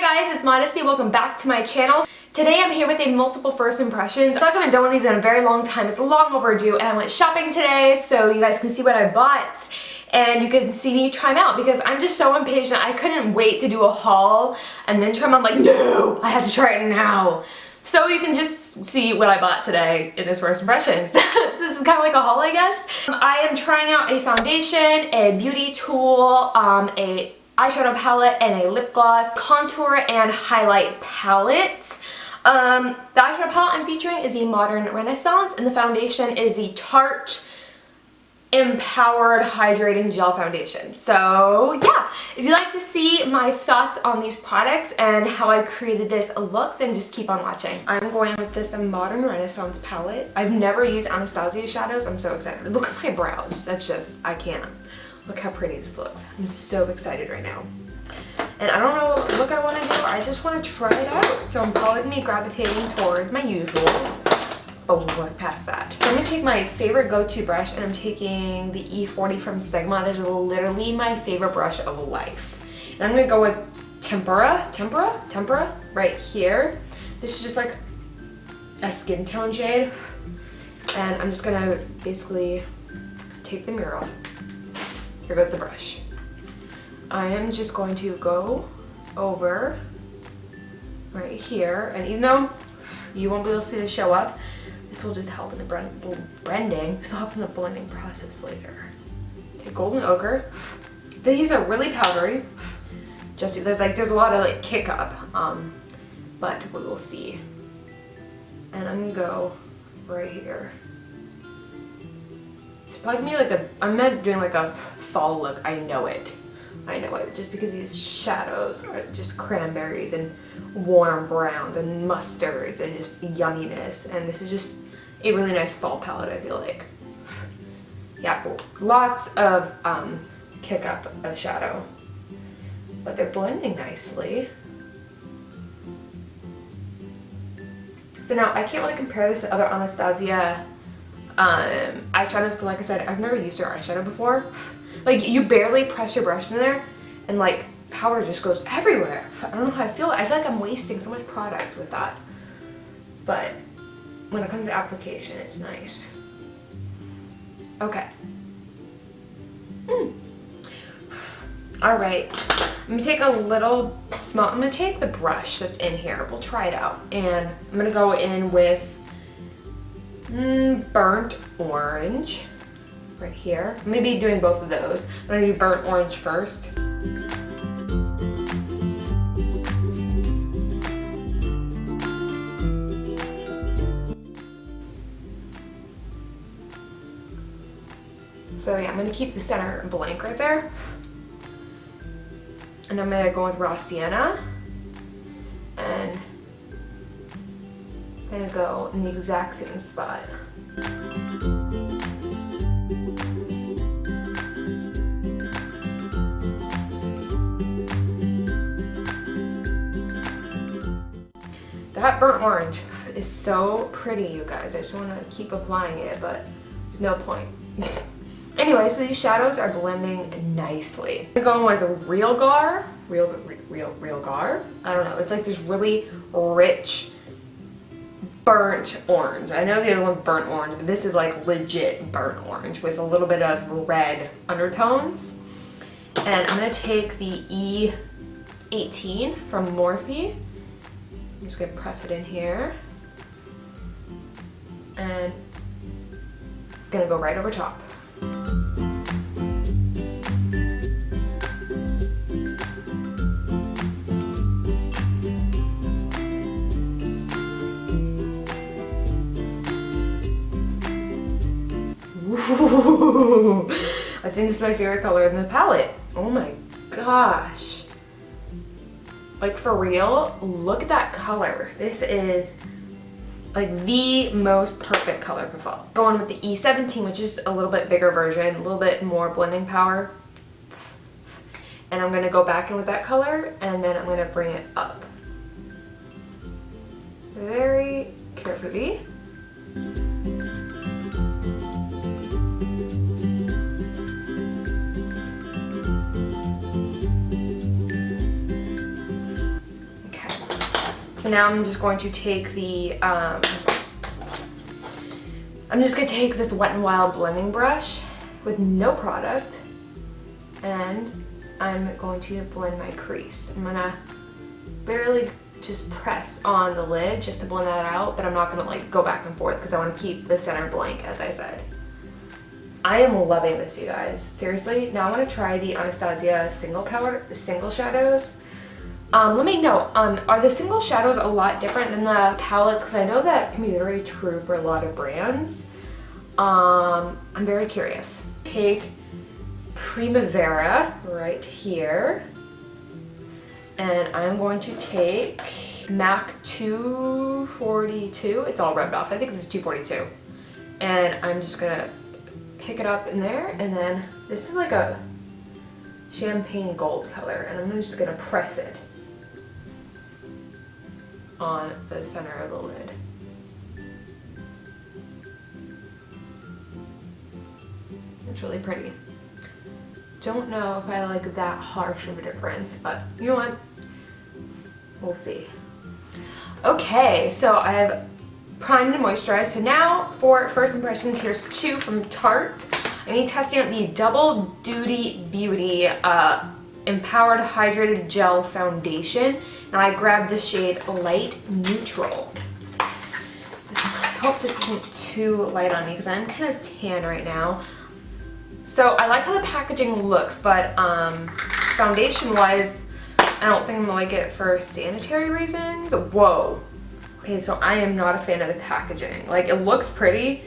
guys, it's Modesty. Welcome back to my channel. Today I'm here with a multiple first impressions. I feel like I haven't done one of these in a very long time. It's long overdue, and I went shopping today so you guys can see what I bought and you can see me try them out because I'm just so impatient. I couldn't wait to do a haul and then try them. I'm like, no, I have to try it now. So you can just see what I bought today in this first impression. So this is kind of like a haul, I guess. I am trying out a foundation, a beauty tool, a eyeshadow palette, and a lip gloss, contour, and highlight palette. The eyeshadow palette I'm featuring is the Modern Renaissance, and the foundation is the Tarte Empowered Hydrating Gel Foundation. So yeah, if you'd like to see my thoughts on these products and how I created this look, then just keep on watching. I'm going with this Modern Renaissance palette. I've never used Anastasia shadows. I'm so excited. Look at my brows. That's just, I can't. Look how pretty this looks. I'm so excited right now. And I don't know what look I want to do. I just want to try it out. So I'm probably going to be gravitating towards my usuals. But we'll look past that. I'm going to take my favorite go-to brush, and I'm taking the E40 from Sigma. This is literally my favorite brush of life. And I'm going to go with Tempera right here. This is just like a skin tone shade. And I'm just going to basically take the mirror off. Here goes the brush. I am just going to go over right here, and even though you won't be able to see this show up, this will just help in the blending. This will help in the blending process later. Okay, golden ochre. These are really powdery. Just there's a lot of like kick up, but we will see. And I'm gonna go right here. It's probably gonna be like I'm not doing like a fall look. I know it, just because these shadows are just cranberries and warm browns and mustards and just yumminess, and this is just a really nice fall palette, I feel like. Yeah, lots of kick up of shadow, but they're blending nicely. So now I can't really compare this to other Anastasia eyeshadows, because like I said, I've never used her eyeshadow before. Like, you barely press your brush in there and like powder just goes everywhere. I don't know how I feel. I feel like I'm wasting so much product with that. But when it comes to application, it's nice. Okay. All right. I'm gonna take a little small, I'm gonna take the brush that's in here. We'll try it out. And I'm gonna go in with burnt orange. Right here. I'm going to be doing both of those. I'm going to do burnt orange first. So yeah, I'm going to keep the center blank right there. And I'm going to go with raw sienna. And I'm going to go in the exact same spot. That burnt orange is so pretty, you guys. I just want to keep applying it, but there's no point. Anyway, so these shadows are blending nicely. I'm going with Real Gar. Real Gar? I don't know. It's like this really rich burnt orange. I know the other one's burnt orange, but this is like legit burnt orange with a little bit of red undertones. And I'm going to take the E18 from Morphe. I'm just going to press it in here, and I'm going to go right over top. Ooh, I think this is my favorite color in the palette. Oh my gosh. Like, for real, look at that color. This is like the most perfect color for fall. Going with the E17, which is a little bit bigger version, a little bit more blending power. And I'm gonna go back in with that color, and then I'm gonna bring it up. Very carefully. So now I'm just going to take the, this Wet n Wild blending brush with no product, and I'm going to blend my crease. I'm gonna barely just press on the lid just to blend that out, but I'm not gonna like go back and forth because I want to keep the center blank, as I said. I am loving this, you guys. Seriously, now I want to try the Anastasia single shadows. Let me know, are the single shadows a lot different than the palettes? Because I know that can be very true for a lot of brands. I'm very curious. Take Primavera right here, and I'm going to take MAC 242. It's all rubbed off. I think this is 242. And I'm just gonna pick it up in there, and then this is like a champagne gold color, and I'm just gonna press it on the center of the lid. It's really pretty. Don't know if I like that harsh of a difference, but you know what? We'll see. Okay, so I've primed and moisturized. So now for first impressions, here's two from Tarte. I'm gonna be testing out the Double Duty Beauty Empowered Hydrated Gel Foundation. Now I grabbed the shade Light Neutral. I hope this isn't too light on me because I'm kind of tan right now. So I like how the packaging looks, but foundation-wise, I don't think I'm gonna like it for sanitary reasons. Whoa. Okay, so I am not a fan of the packaging. Like, it looks pretty,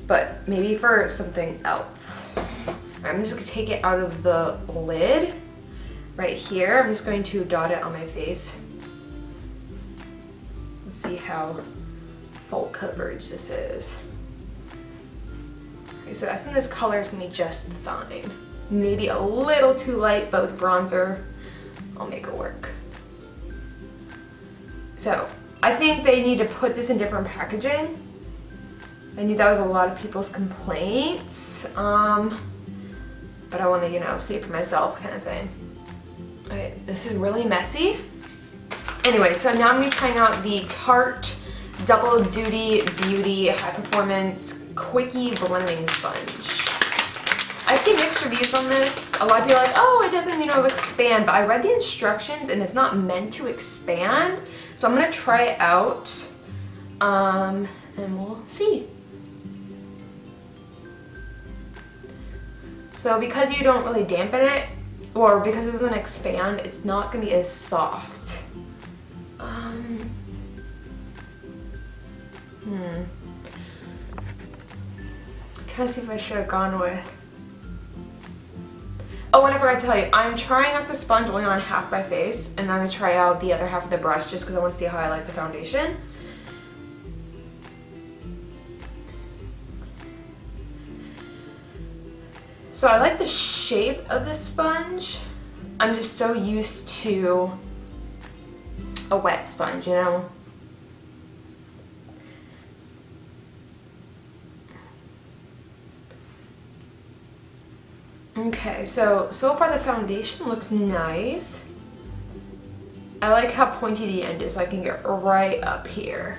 but maybe for something else. I'm just gonna take it out of the lid right here. I'm just going to dot it on my face. Let's see how full coverage this is. Okay, so I think this color is gonna be just fine. Maybe a little too light, but with bronzer, I'll make it work. So I think they need to put this in different packaging. I knew that was a lot of people's complaints, but I want to, you know, see it for myself kind of thing. Okay, this is really messy. Anyway, so now I'm going to be trying out the Tarte Double Duty Beauty High Performance Quickie Blending Sponge. I've seen mixed reviews on this. A lot of people are like, oh, it doesn't, you know, expand, but I read the instructions and it's not meant to expand. So I'm gonna try it out, and we'll see. So because you don't really dampen it, or because it doesn't expand, it's not gonna be as soft. Trying to see if I should have gone with. Oh, and I forgot to tell you, I'm trying out the sponge only on half my face, and then I'm gonna try out the other half of the brush just because I want to see how I like the foundation. So I like the shape of the sponge. I'm just so used to a wet sponge, you know? Okay, so far the foundation looks nice. I like how pointy the end is so I can get right up here.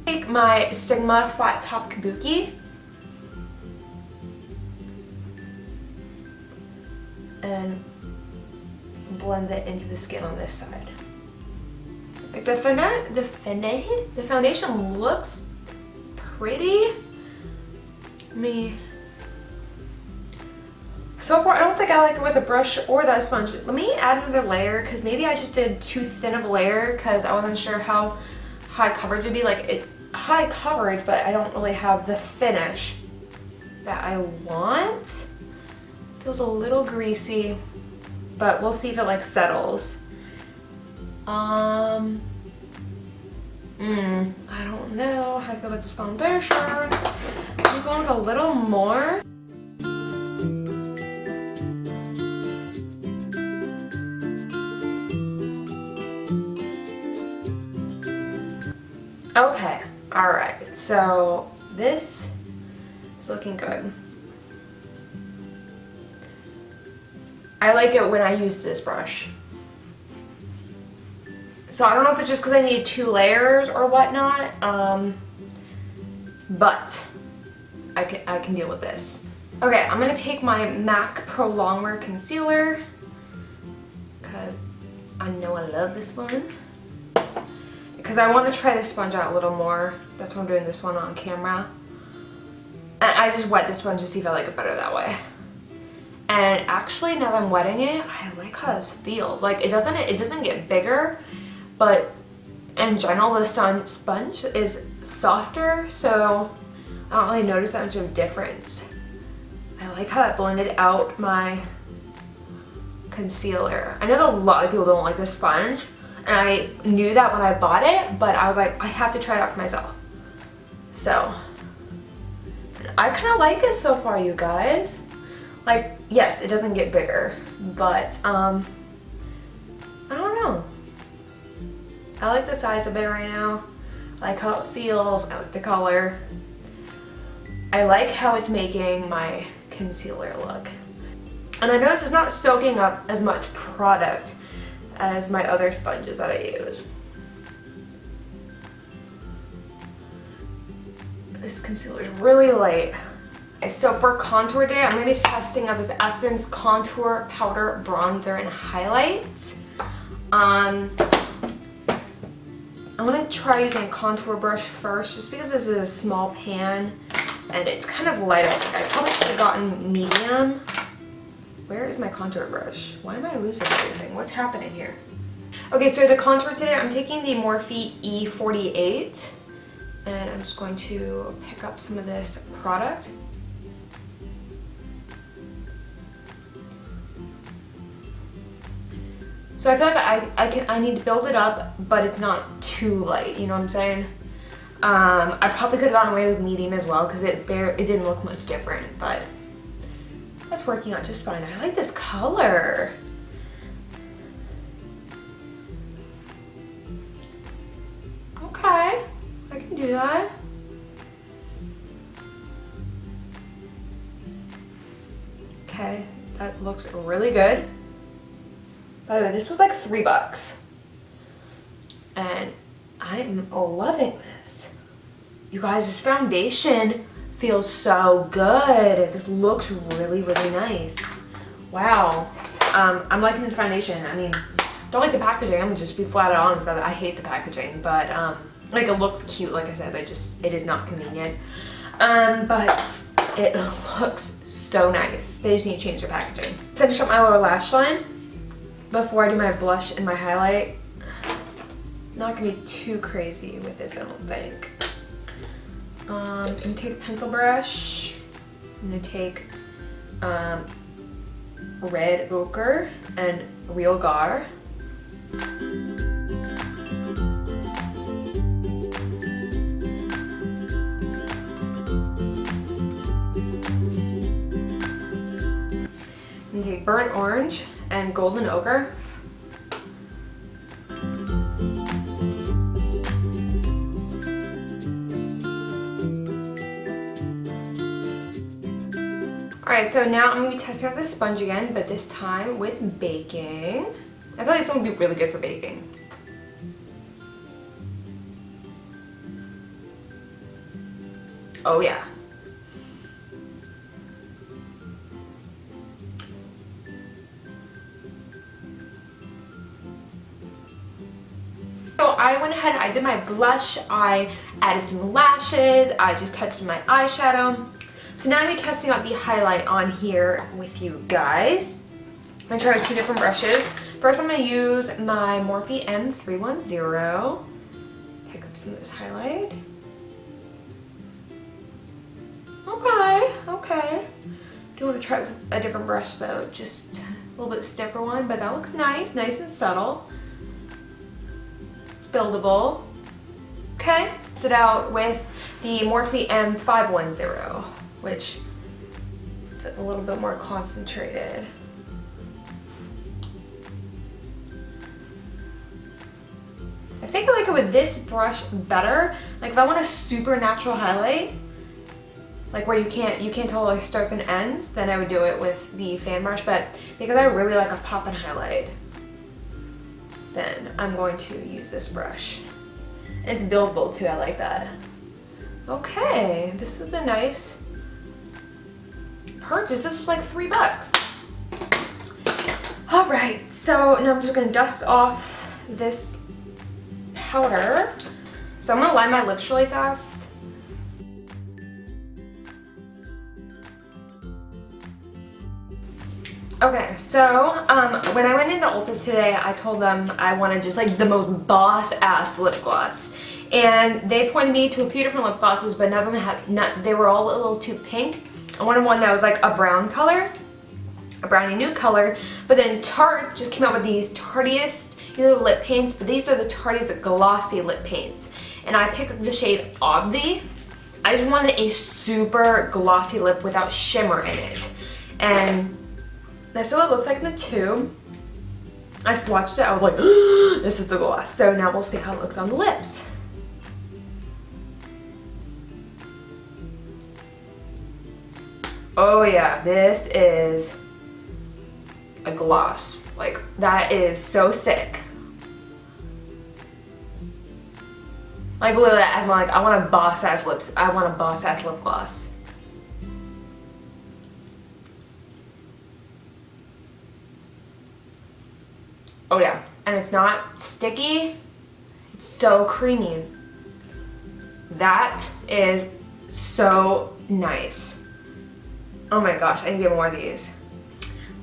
Take my Sigma Flat Top Kabuki and blend it into the skin on this side. Like the foundation looks pretty. So far, I don't think I like it with a brush or that sponge. Let me add another layer because maybe I just did too thin of a layer because I wasn't sure how high coverage would be. Like, it's high coverage, but I don't really have the finish that I want. Feels a little greasy, but we'll see if it like settles. I don't know how I feel about this foundation. I'm going with a little more. Okay, all right, so this is looking good. I like it when I use this brush. So I don't know if it's just because I need 2 layers or whatnot, but I can deal with this. Okay, I'm gonna take my MAC Pro Longwear Concealer because I know I love this one. Because I want to try this sponge out a little more. That's why I'm doing this one on camera. And I just wet this sponge to see if I like it better that way. And actually, now that I'm wetting it, I like how this feels. Like it doesn't get bigger, but in general, the sponge is softer, so I don't really notice that much of a difference. I like how it blended out my concealer. I know that a lot of people don't like this sponge, and I knew that when I bought it, but I was like, I have to try it out for myself. So, I kind of like it so far, you guys. Like, yes, it doesn't get bigger, but, I don't know. I like the size of it right now. I like how it feels. I like the color. I like how it's making my concealer look. And I notice it's not soaking up as much product as my other sponges that I use. This concealer is really light. So for contour today, I'm going to be testing out this Essence Contour Powder Bronzer and Highlight. I'm going to try using a contour brush first, just because this is a small pan and it's kind of light. I probably should have gotten medium. Where is my contour brush? Why am I losing everything? What's happening here? Okay, so to contour today, I'm taking the Morphe E48, and I'm just going to pick up some of this product. So I feel like I need to build it up, but it's not too light, you know what I'm saying? I probably could have gotten away with medium as well, because it didn't look much different, but that's working out just fine. I like this color. Okay, I can do that. Okay, that looks really good. By the way, this was like $3. And I'm loving this. You guys, this foundation feels so good. This looks really, really nice. Wow. I'm liking this foundation. I mean, don't like the packaging. I'm gonna just be flat out honest about it. I hate the packaging, but like it looks cute, like I said, but it is not convenient. But it looks so nice. They just need to change their packaging. Finish up my lower lash line before I do my blush and my highlight. Not gonna be too crazy with this, I don't think. I'm gonna take a pencil brush. I'm gonna take red ochre and real gar. And take burnt orange and golden ochre. Alright, so now I'm going to be testing out the sponge again, but this time with baking. I thought this one would be really good for baking. Oh yeah. So I went ahead and I did my blush, I added some lashes, I just touched my eyeshadow. So now I'm going to be testing out the highlight on here with you guys. I'm going to try 2 different brushes. First I'm going to use my Morphe M310. Pick up some of this highlight. Okay. Do want to try a different brush though, just a little bit stiffer one, but that looks nice and subtle. It's buildable. Okay, sit out with the Morphe M510, which is a little bit more concentrated. I think I like it with this brush better. Like if I want a super natural highlight, like where you can't tell like starts and ends, then I would do it with the fan brush. But because I really like a pop and highlight, then I'm going to use this brush. It's buildable too, I like that. Okay, this is a nice purchase. This was like $3. All right, so now I'm just gonna dust off this powder. So I'm gonna line my lips really fast. Okay, so when I went into Ulta today, I told them I wanted just like the most boss-ass lip gloss. And they pointed me to a few different lip glosses, but none of them had, they were all a little too pink. I wanted one that was like a brown color, a brownie nude color. But then Tarte just came out with these Tartiest, lip paints, but these are the Tarte's glossy lip paints. And I picked up the shade Obvi. I just wanted a super glossy lip without shimmer in it. And that's what it looks like in the tube. I swatched it, I was like, this is the gloss. So now we'll see how it looks on the lips. Oh yeah, this is a gloss. Like, that is so sick. Like, look at that. I'm like, I want a boss-ass lips. I want a boss-ass lip gloss. Oh yeah, and it's not sticky. It's so creamy. That is so nice. Oh my gosh, I need to get more of these.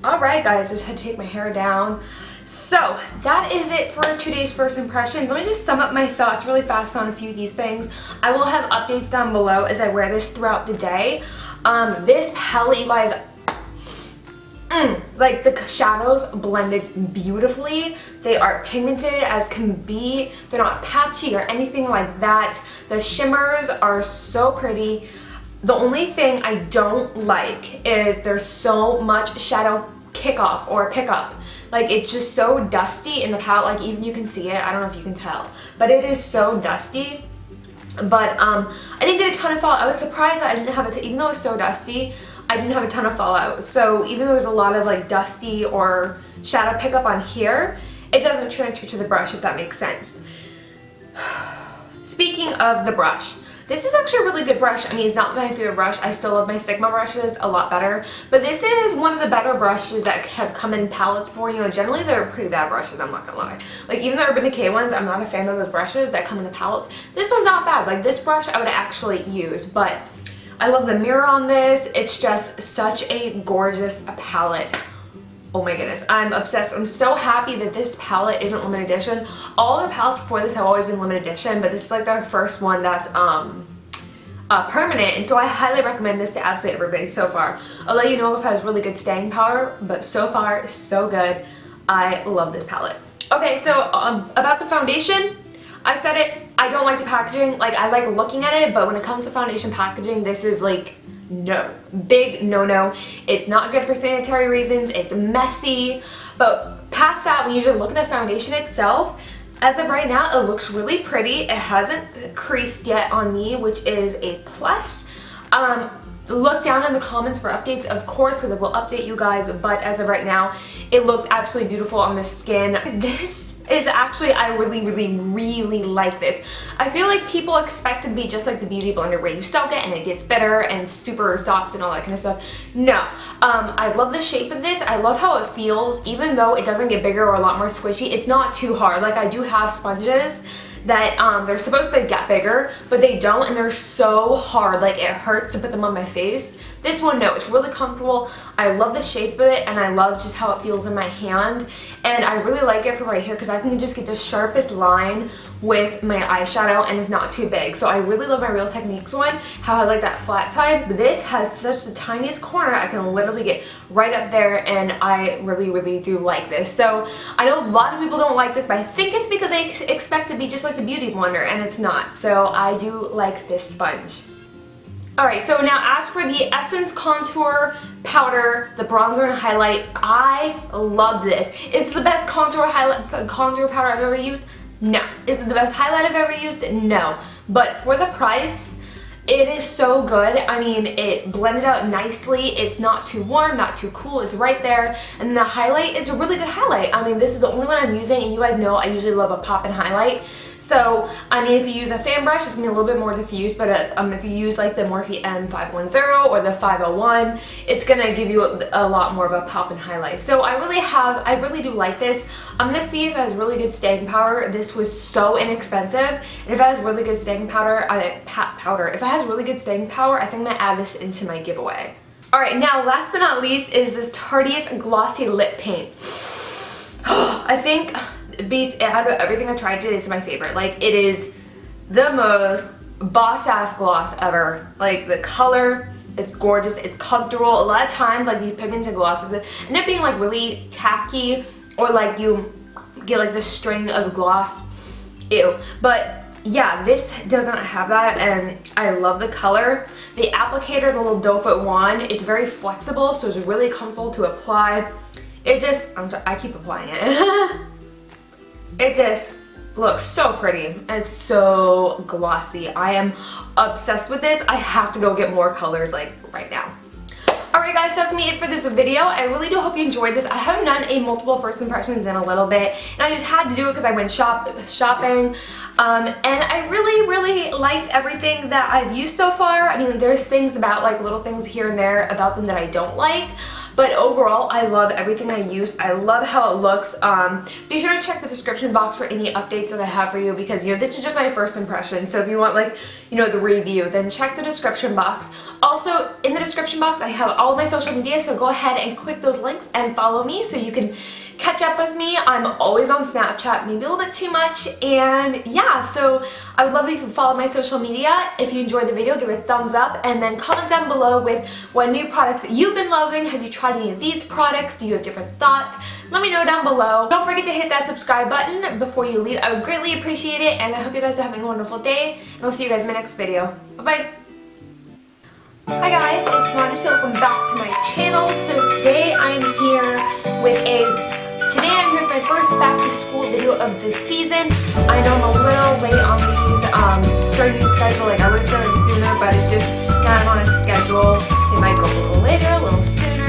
Alright guys, just had to take my hair down. So that is it for today's first impressions. Let me just sum up my thoughts really fast on a few of these things. I will have updates down below as I wear this throughout the day. This palette, you guys, like the shadows blended beautifully. They are pigmented as can be. They're not patchy or anything like that. The shimmers are so pretty. The only thing I don't like is there's so much shadow kickoff or pickup. Like, it's just so dusty in the palette. Like, even you can see it. I don't know if you can tell, but it is so dusty. But I didn't get a ton of fallout. I was surprised that I didn't have it, even though it was so dusty, I didn't have a ton of fallout. So even though there's a lot of like dusty or shadow pickup on here, it doesn't transfer to the brush, if that makes sense. Speaking of the brush, this is actually a really good brush. I mean, it's not my favorite brush. I still love my Sigma brushes a lot better. But this is one of the better brushes that have come in palettes for you. And generally, they're pretty bad brushes, I'm not gonna lie. Like, even the Urban Decay ones, I'm not a fan of those brushes that come in the palettes. This one's not bad. Like, this brush I would actually use. But I love the mirror on this. It's just such a gorgeous palette. Oh my goodness, I'm obsessed. I'm so happy that this palette isn't limited edition. All the palettes before this have always been limited edition, but this is like their first one that's permanent, and so I highly recommend this to absolutely everybody so far. I'll let you know if it has really good staying power, but so far, so good. I love this palette. Okay, so about the foundation, I said it, I don't like the packaging. Like, I like looking at it, but when it comes to foundation packaging, this is like, no, big no-no. It's not good for sanitary reasons. It's messy. But past that, when you just look at the foundation itself, as of right now, it looks really pretty. It hasn't creased yet on me, which is a plus. Look down in the comments for updates, of course, because it will update you guys. But as of right now, it looks absolutely beautiful on the skin. This is actually, I really like this. I feel like people expect it to be just like the Beauty Blender where you soak it and it gets better and super soft and all that kind of stuff. No, I love the shape of this. I love how it feels. Even though it doesn't get bigger or a lot more squishy, it's not too hard. Like, I do have sponges that they're supposed to get bigger, but they don't, and they're so hard. Like, it hurts to put them on my face. This one, no, it's really comfortable. I love the shape of it, and I love just how it feels in my hand. And I really like it for right here because I can just get the sharpest line with my eyeshadow and it's not too big. So I really love my Real Techniques one, how I like that flat side. But this has such the tiniest corner, I can literally get right up there, and I really do like this. So I know a lot of people don't like this, but I think it's because they expect it to be just like the Beauty Blender, and it's not. So I do like this sponge. Alright, so now as for the Essence Contour Powder, the bronzer and highlight, I love this. Is it the best contour powder I've ever used? No. Is it the best highlight I've ever used? No. But for the price, It is so good. I mean, it blended out nicely. It's not too warm, not too cool. It's right there. And then the highlight, it's a really good highlight. I mean, this is the only one I'm using, and you guys know I usually love a pop and highlight. So, I mean, if you use a fan brush, it's gonna be a little bit more diffused, but if you use like the Morphe M510 or the 501, it's gonna give you a lot more of a pop and highlight. So I really do like this. I'm gonna see if it has really good staying power. This was so inexpensive, and if it has really good staying powder, if it has really good staying power, I think I'm gonna add this into my giveaway. Alright, now last but not least is this Tarte's Glossy Lip Paint. I think out of everything I tried today, this is my favorite. Like, it is the most boss-ass gloss ever. Like, the color is gorgeous, it's comfortable. A lot of times, like, these pigmented glosses end up being, like, really tacky, or, like, you get, like, this string of gloss. Ew. But, yeah, this doesn't have that, and I love the color. The applicator, the little doe foot wand, it's very flexible, so it's really comfortable to apply. It just, I keep applying it. It just looks so pretty and it's so glossy. I am obsessed with this. I have to go get more colors like right now. Alright guys, so that's me it for this video. I really do hope you enjoyed this. I haven't done a multiple first impressions in a little bit, and I just had to do it because I went shopping. And I really liked everything that I've used so far. I mean, there's things about, like, little things here and there about them that I don't like. But overall, I love everything I used. I love how it looks. Be sure to check the description box for any updates that I have for you, because, you know, this is just my first impression. So if you want, like, you know, the review, then check the description box. Also, in the description box, I have all of my social media, so go ahead and click those links and follow me so you can catch up with me. I'm always on Snapchat, maybe a little bit too much, and yeah, so I would love if you follow my social media. If you enjoyed the video, give it a thumbs up, and then comment down below with what new products you've been loving. Have you tried any of these products? Do you have different thoughts? Let me know down below. Don't forget to hit that subscribe button before you leave. I would greatly appreciate it, and I hope you guys are having a wonderful day, and I'll see you guys in my next video. Bye-bye. Hi guys, it's Modesty. Welcome back to my channel. So today I'm here with my first back to school video of the season. I know I'm a little late on these, starting to schedule. Like, I would have started sooner, but it's just not on a schedule. It might go a little later, a little sooner.